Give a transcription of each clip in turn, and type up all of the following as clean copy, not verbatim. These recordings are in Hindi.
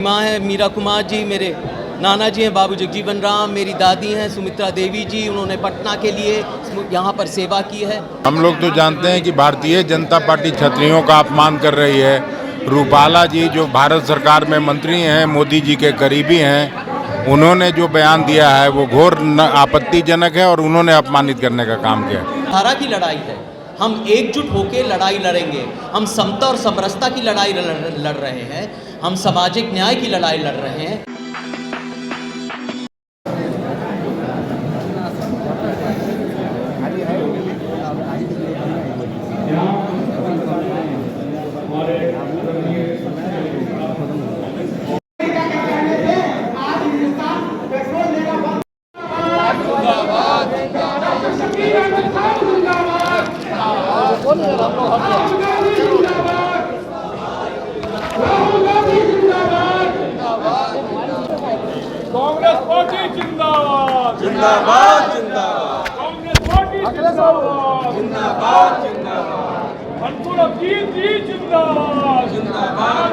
माँ है मीरा कुमार जी, मेरे नाना जी हैं बाबू जगजीवन राम, मेरी दादी हैं सुमित्रा देवी जी। उन्होंने पटना के लिए यहाँ पर सेवा की है। हम लोग तो जानते हैं कि भारतीय जनता पार्टी क्षत्रियों का अपमान कर रही है। रूपाला जी जो भारत सरकार में मंत्री हैं, मोदी जी के करीबी हैं, उन्होंने जो बयान दिया है वो घोर आपत्तिजनक है और उन्होंने अपमानित करने का काम किया। धारा की लड़ाई है, हम एकजुट होकर लड़ाई लड़ेंगे। हम समता और समरसता की लड़ाई लड़ रहे हैं, हम सामाजिक न्याय की लड़ाई लड़ रहे हैं। कांग्रेस पार्टी जिंदाबाद जिंदाबाद जिंदाबाद कांग्रेस पार्टी जिंदाबाद जिंदाबाद जिंदाबाद मनसूर अब्दील जी जिंदाबाद जिंदाबाद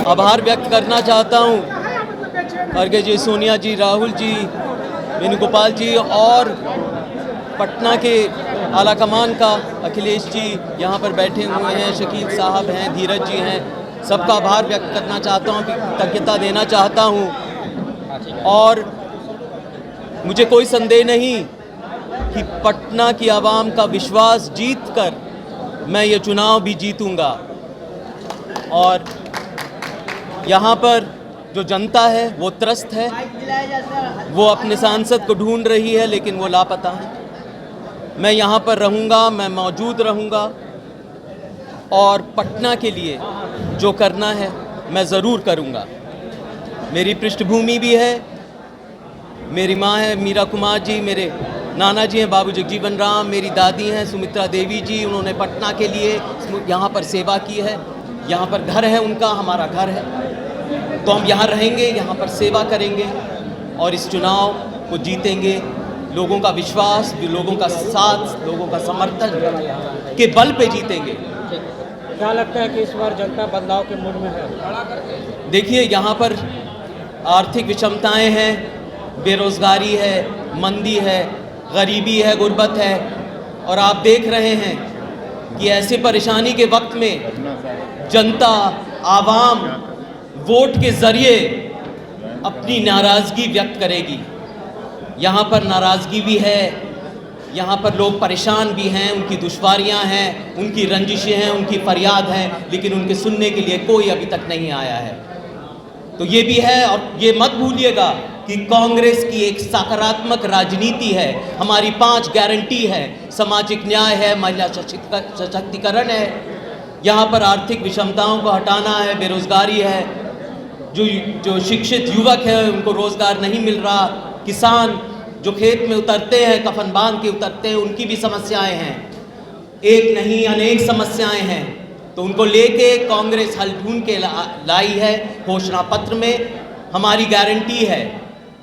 आभार व्यक्त करना चाहता हूँ खड़गे जी, सोनिया जी, राहुल जी, वेणुगोपाल जी और पटना के आला कमान का अखिलेश जी यहाँ पर बैठे हुए हैं, शकील साहब हैं, धीरज जी हैं। सबका आभार व्यक्त करना चाहता हूँ, कृतज्ञता देना चाहता हूँ। और मुझे कोई संदेह नहीं कि पटना की आवाम का विश्वास जीतकर मैं ये चुनाव भी जीतूंगा। और यहाँ पर जो जनता है वो त्रस्त है, वो अपने सांसद को ढूंढ रही है लेकिन वो लापता है। मैं यहाँ पर रहूँगा, मैं मौजूद रहूँगा और पटना के लिए जो करना है मैं ज़रूर करूँगा। मेरी पृष्ठभूमि भी है, मेरी माँ है मीरा कुमार जी, मेरे नाना जी हैं बाबू जगजीवन राम, मेरी दादी हैं सुमित्रा देवी जी। उन्होंने पटना के लिए यहाँ पर सेवा की है। यहाँ पर घर है उनका, हमारा घर है, तो हम यहाँ रहेंगे, यहाँ पर सेवा करेंगे और इस चुनाव को जीतेंगे। लोगों का विश्वास, लोगों का साथ, लोगों का समर्थन के बल पे जीतेंगे। क्या लगता है कि इस बार जनता बदलाव के मूड में है? देखिए, यहाँ पर आर्थिक विषमताएं हैं, बेरोजगारी है, मंदी है, गरीबी है, गुर्बत है। और आप देख रहे हैं कि ऐसे परेशानी के वक्त में जनता, आवाम वोट के ज़रिए अपनी नाराज़गी व्यक्त करेगी। यहाँ पर नाराज़गी भी है, यहाँ पर लोग परेशान भी हैं, उनकी दुश्वारियाँ हैं, उनकी रंजिशें हैं, उनकी फरियाद हैं, लेकिन उनके सुनने के लिए कोई अभी तक नहीं आया है। तो ये भी है। और ये मत भूलिएगा कि कांग्रेस की एक सकारात्मक राजनीति है, हमारी 5 गारंटी है, सामाजिक न्याय है, महिला सशक्तिकरण है, यहाँ पर आर्थिक विषमताओं को हटाना है, बेरोजगारी है, जो शिक्षित युवक है उनको रोज़गार नहीं मिल रहा, किसान जो खेत में उतरते हैं, कफन बांध के उतरते हैं, उनकी भी समस्याएं हैं। एक नहीं अनेक समस्याएं हैं, तो उनको लेके कांग्रेस हल ढूंढ के लाई है। घोषणा पत्र में हमारी गारंटी है,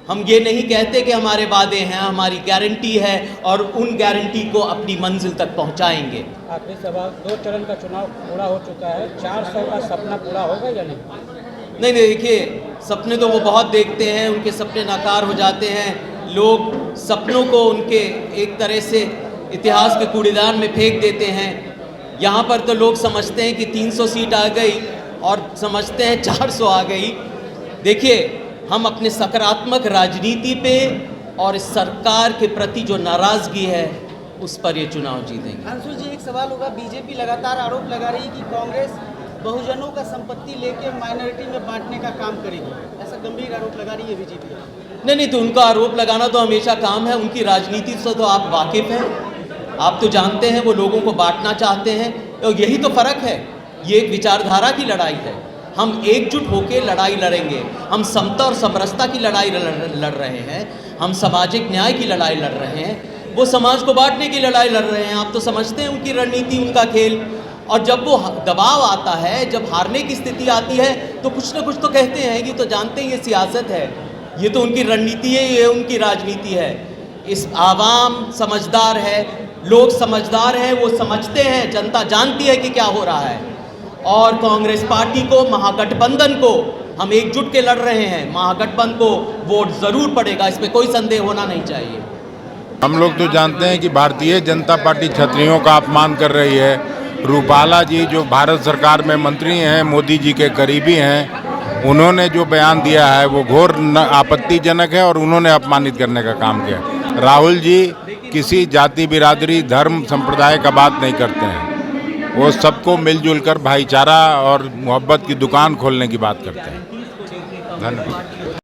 हम ये नहीं कहते कि हमारे वादे हैं, हमारी गारंटी है और उन गारंटी को अपनी मंजिल तक पहुंचाएंगे। आखिरी सवाल, 2 चरण का चुनाव पूरा हो चुका है, 400 का सपना पूरा होगा या नहीं? नहीं, देखिए, सपने तो वो बहुत देखते हैं, उनके सपने नाकार हो जाते हैं। लोग सपनों को उनके एक तरह से इतिहास के कूड़ेदान में फेंक देते हैं। यहाँ पर तो लोग समझते हैं कि 300 सीट आ गई और समझते हैं 400 आ गई। देखिए, हम अपने सकारात्मक राजनीति पे और इस सरकार के प्रति जो नाराज़गी है उस पर ये चुनाव जीतेंगे। अंशु जी, एक सवाल होगा, बीजेपी लगातार आरोप लगा रही है कि कांग्रेस बहुजनों का संपत्ति लेके माइनॉरिटी में बांटने का काम करेगी, ऐसा गंभीर आरोप लगा रही है बीजेपी। नहीं, तो उनका आरोप लगाना तो हमेशा काम है, उनकी राजनीति से तो आप वाकिफ़ हैं, आप तो जानते हैं वो लोगों को बांटना चाहते हैं। और यही तो फ़र्क है, ये एक विचारधारा की लड़ाई है। हम एकजुट होकर लड़ाई लड़ेंगे, हम समता और समरसता की लड़ाई लड़ रहे हैं, हम सामाजिक न्याय की लड़ाई लड़ रहे हैं, वो समाज को बांटने की लड़ाई लड़ रहे हैं। आप तो समझते हैं उनकी रणनीति, उनका खेल। और जब वो दबाव आता है, जब हारने की स्थिति आती है, तो कुछ ना कुछ तो कहते हैं। ये तो जानते हैं ये सियासत है, ये तो उनकी रणनीति है, ये उनकी राजनीति है। इस आवाम समझदार है, लोग समझदार हैं, वो समझते हैं, जनता जानती है कि क्या हो रहा है। और कांग्रेस पार्टी को, महागठबंधन को हम एकजुट के लड़ रहे हैं। महागठबंधन को वोट ज़रूर पड़ेगा, इसमें कोई संदेह होना नहीं चाहिए। हम लोग तो जानते हैं कि भारतीय जनता पार्टी छतरियों का अपमान कर रही है। रूपाला जी जो भारत सरकार में मंत्री हैं, मोदी जी के करीबी हैं, उन्होंने जो बयान दिया है वो घोर आपत्तिजनक है और उन्होंने अपमानित करने का काम किया। राहुल जी किसी जाति, बिरादरी, धर्म, संप्रदाय का बात नहीं करते हैं। वो सबको मिलजुल कर भाईचारा और मोहब्बत की दुकान खोलने की बात करते हैं। धन्यवाद।